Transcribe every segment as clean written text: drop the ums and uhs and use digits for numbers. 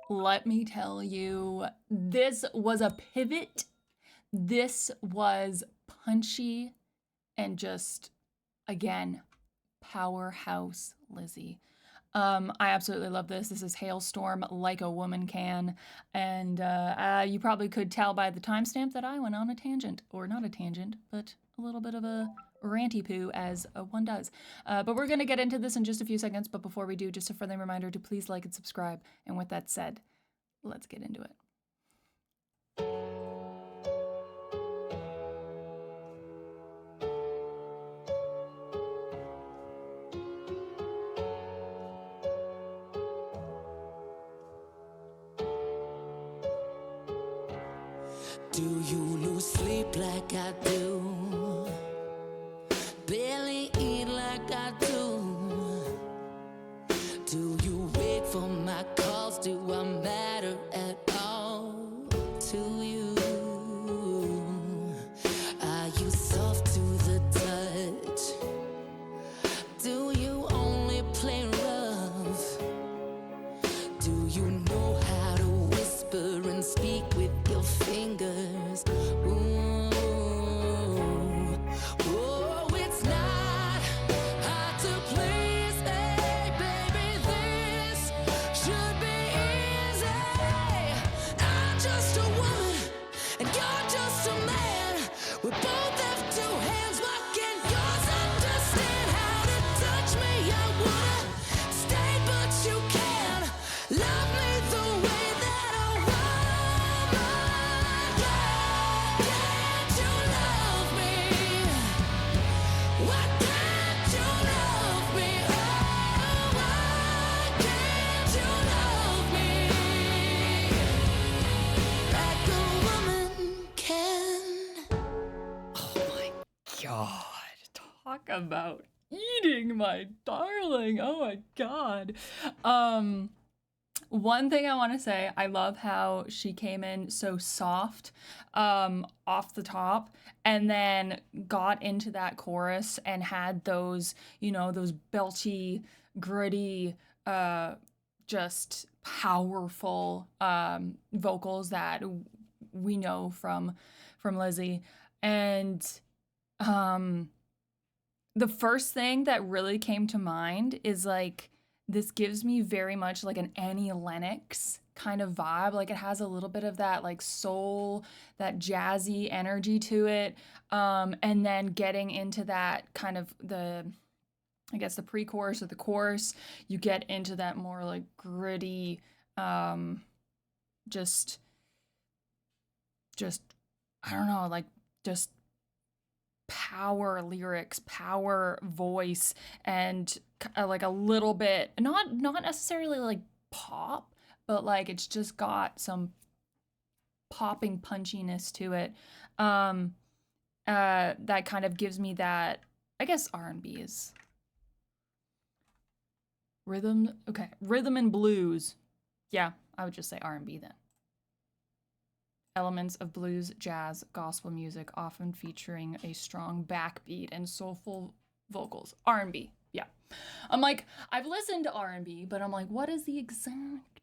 let me tell you, this was a pivot. This was punchy and just, again, powerhouse Lzzy. I absolutely love this. This is Halestorm, Like a Woman Can. And you probably could tell by the timestamp that I went on a tangent. Or not a tangent, but a little bit of a ranty poo, as one does. But we're going to get into this in just a few seconds. But before we do, just a friendly reminder to please like and subscribe. And with that said, let's get into it. Do you lose sleep like I do? Barely eat like I do? Do you wait for my calls? Do I matter at all to you? Are you soft to the touch? Do you only play rough? Do you know how to whisper and speak with your fingers? Ooh, oh, it's not hard to please me, baby. This should be easy. I'm just a woman and you're just a man. We both have two hands. Why can't yours understand how to touch me? I wanna stay, but you can't love me the way that I want. Can't you love me? Why can't you love me? Oh, why can't you love me like a woman can? Oh my god. Talk about eating, my darling. Oh my god. One thing I want to say, I love how she came in so soft off the top and then got into that chorus and had those, you know, those belchy, gritty, just powerful vocals that we know from Lzzy. And the first thing that really came to mind is like, this gives me very much like an Annie Lennox kind of vibe. Like it has a little bit of that like soul, that jazzy energy to it. And then getting into that kind of I guess the pre-chorus or the chorus, you get into that more like gritty, just, I don't know, like just power lyrics, power voice, and like a little bit, not necessarily like pop, but like it's just got some popping punchiness to it. That kind of gives me that, I guess R&B is rhythm. Okay, rhythm and blues. Yeah, I would just say R&B then. Elements of blues, jazz, gospel music, often featuring a strong backbeat and soulful vocals. R&B, yeah. I'm like, I've listened to R&B, but I'm like, what is the exact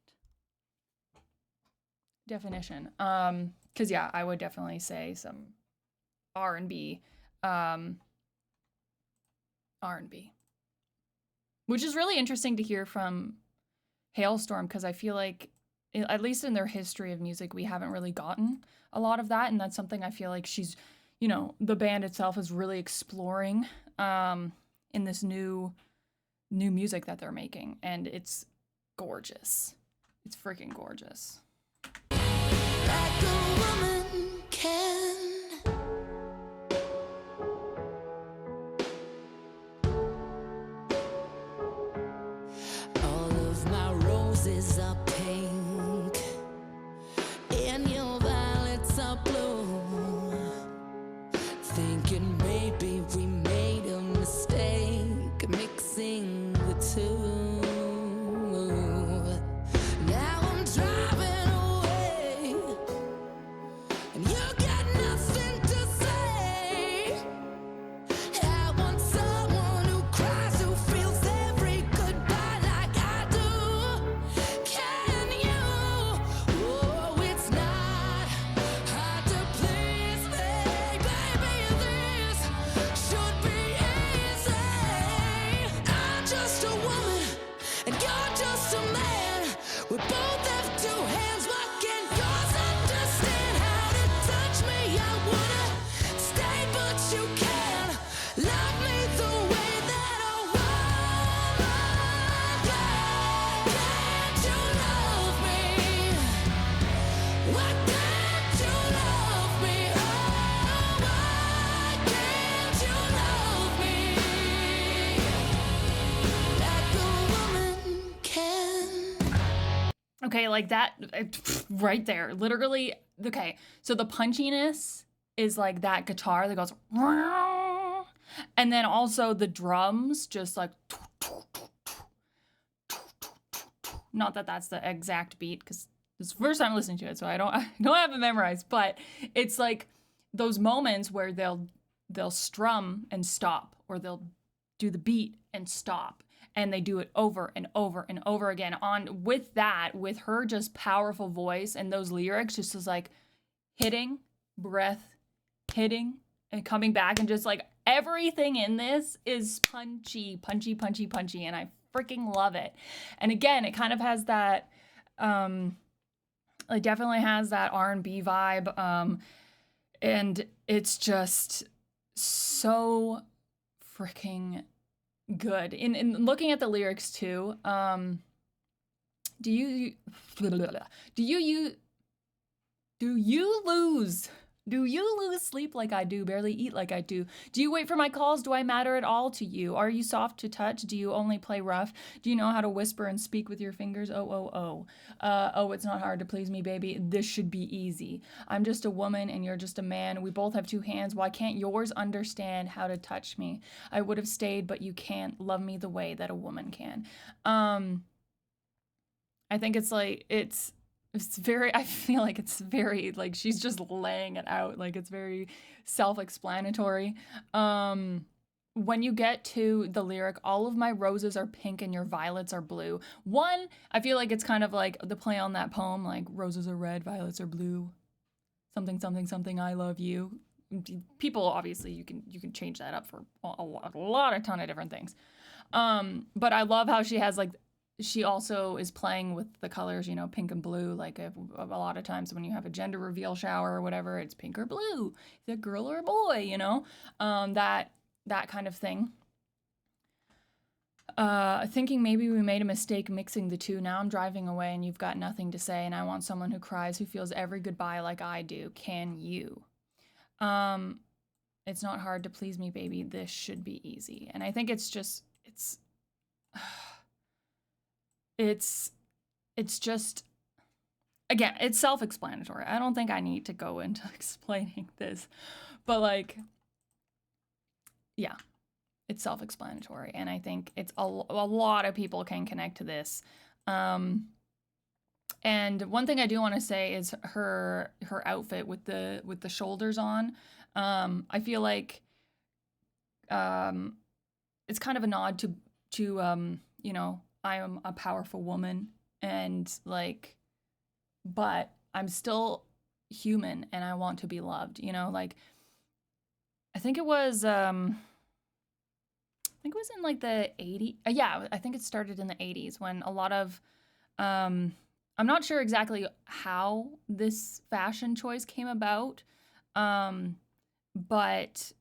definition? Because yeah, I would definitely say some R&B, which is really interesting to hear from Halestorm, because I feel like, at least in their history of music, we haven't really gotten a lot of that. And that's something I feel like she's, you know, the band itself is really exploring in this new music that they're making. And it's gorgeous. It's freaking gorgeous. Like a woman can. All of my roses are pink and your violets are blue. Thinking maybe we made a mistake mixing the two. Now I'm driving away and you got nothing to say. I want someone who cries, who feels every goodbye like I do. Can you like that right there. Literally, okay. So the punchiness is like that guitar that goes, and then also the drums just like, not that that's the exact beat because it's the first time listening to it, so I don't have it memorized, but it's like those moments where they'll strum and stop, or they'll do the beat and stop, and they do it over and over and over again on with her just powerful voice, and those lyrics just is like hitting, breath, hitting, and coming back, and just like everything in this is punchy, punchy, punchy, punchy, and I freaking love it. And again, it kind of has that it definitely has that R&B vibe, and it's just so freaking good. In looking at the lyrics too, do you lose sleep like I do, barely eat like I do? Do you wait for my calls? Do I matter at all to you? Are you soft to touch? Do you only play rough? Do you know how to whisper and speak with your fingers? Oh, it's not hard to please me, baby. This should be easy. I'm just a woman and you're just a man. We both have two hands. Why can't yours understand how to touch me? I would have stayed, but you can't love me the way that a woman can. I think it's like, it's very, I feel like it's very, like, she's just laying it out. Like, it's very self-explanatory. When you get to the lyric, all of my roses are pink and your violets are blue. One, I feel like it's kind of like the play on that poem, like, roses are red, violets are blue. Something, something, something, I love you. People, obviously, you can change that up for a ton of different things. But I love how she has, like, she also is playing with the colors, you know, pink and blue. Like a lot of times when you have a gender reveal shower or whatever, it's pink or blue. Is it a girl or a boy, you know? That kind of thing. Thinking maybe we made a mistake mixing the two. Now I'm driving away and you've got nothing to say, and I want someone who cries, who feels every goodbye like I do. Can you? It's not hard to please me, baby. This should be easy. And I think it's just, it's just, again, it's self-explanatory. I don't think I need to go into explaining this, but like, yeah, it's self-explanatory. And I think it's a lot of people can connect to this. And one thing I do want to say is her outfit with the shoulders on. I feel like it's kind of a nod to you know, I am a powerful woman, and like, but I'm still human and I want to be loved, you know? Like, I think it was in like the 80s. Yeah, I think it started in the 80s when a lot of I'm not sure exactly how this fashion choice came about. But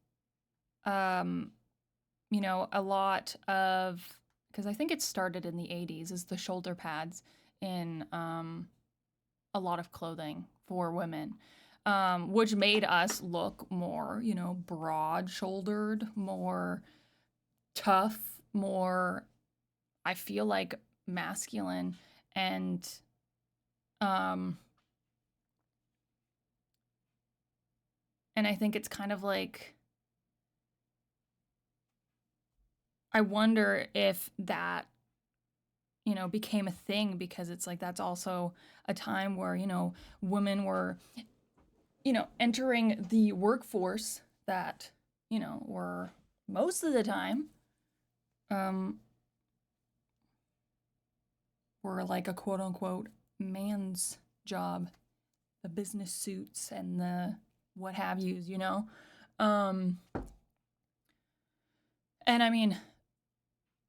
you know, a lot of, because I think it started in the 80s, is the shoulder pads in a lot of clothing for women, which made us look more, you know, broad-shouldered, more tough, more, I feel like, masculine, and I think it's kind of like, I wonder if that, you know, became a thing because it's like that's also a time where, you know, women were, you know, entering the workforce that, you know, were most of the time were like a quote unquote man's job, the business suits and the what have yous, you know? And I mean,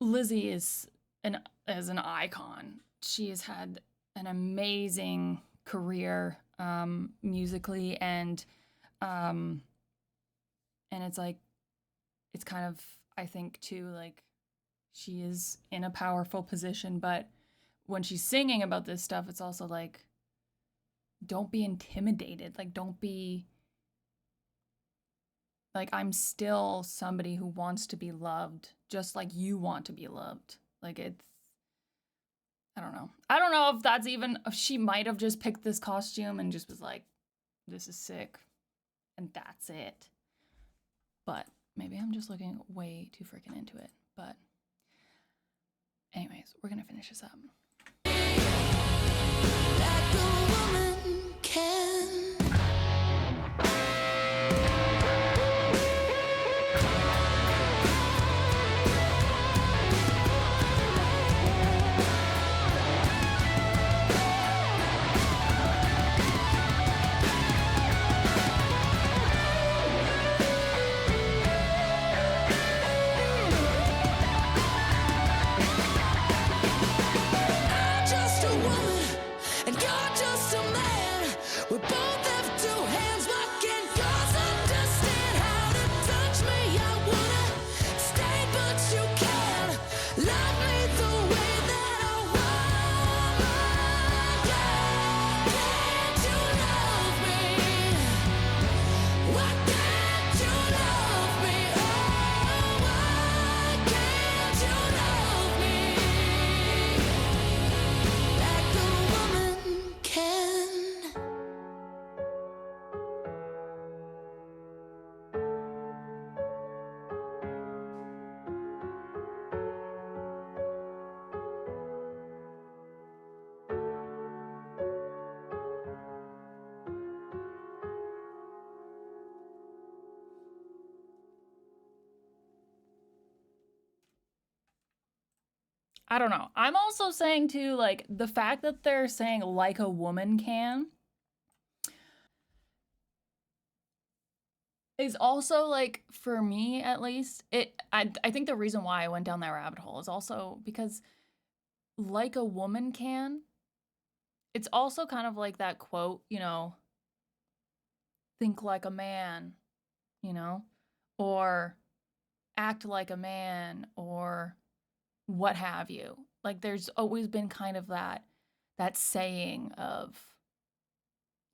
Lzzy is an icon. She has had an amazing career musically, and it's like, it's kind of, I think too, like, she is in a powerful position, but when she's singing about this stuff, it's also like, don't be intimidated. Like, don't be, like, I'm still somebody who wants to be loved just like you want to be loved. Like, I don't know. I don't know if that's even, if she might have just picked this costume and just was like, this is sick. And that's it. But maybe I'm just looking way too freaking into it. But anyways, we're gonna finish this up. Like a woman can. I'm just a woman, and you're just a man. We both have two hands. Why can't yours understand how to touch me? I wanna stay, but you can't love me the way that I want. Yeah, can't you love me? Why can't you love me? Oh, why can't you love me? Like a woman can. I don't know. I'm also saying too, like, the fact that they're saying like a woman can is also like, for me at least, I think the reason why I went down that rabbit hole is also because like a woman can, it's also kind of like that quote, you know, think like a man, you know, or act like a man, or what have you. Like there's always been kind of that saying of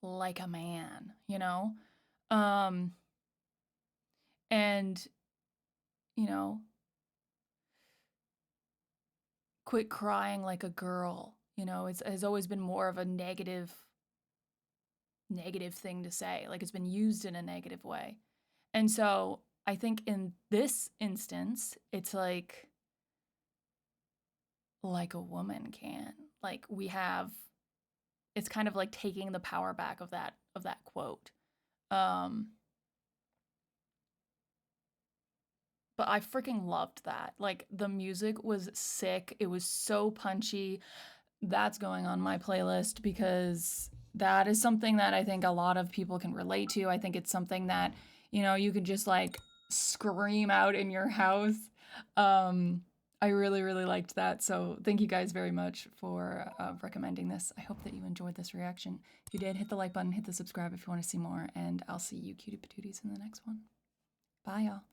like a man, you know? Um and you know, quit crying like a girl, you know, it's has always been more of a negative thing to say. Like it's been used in a negative way. And so I think in this instance, it's like a woman can. Like we have, it's kind of like taking the power back of that quote. But I freaking loved that. Like the music was sick. It was so punchy. That's going on my playlist because that is something that I think a lot of people can relate to. I think it's something that, you know, you can just like scream out in your house. I really, really liked that. So thank you guys very much for recommending this. I hope that you enjoyed this reaction. If you did, hit the like button, hit the subscribe if you want to see more, and I'll see you cutie patooties in the next one. Bye, y'all.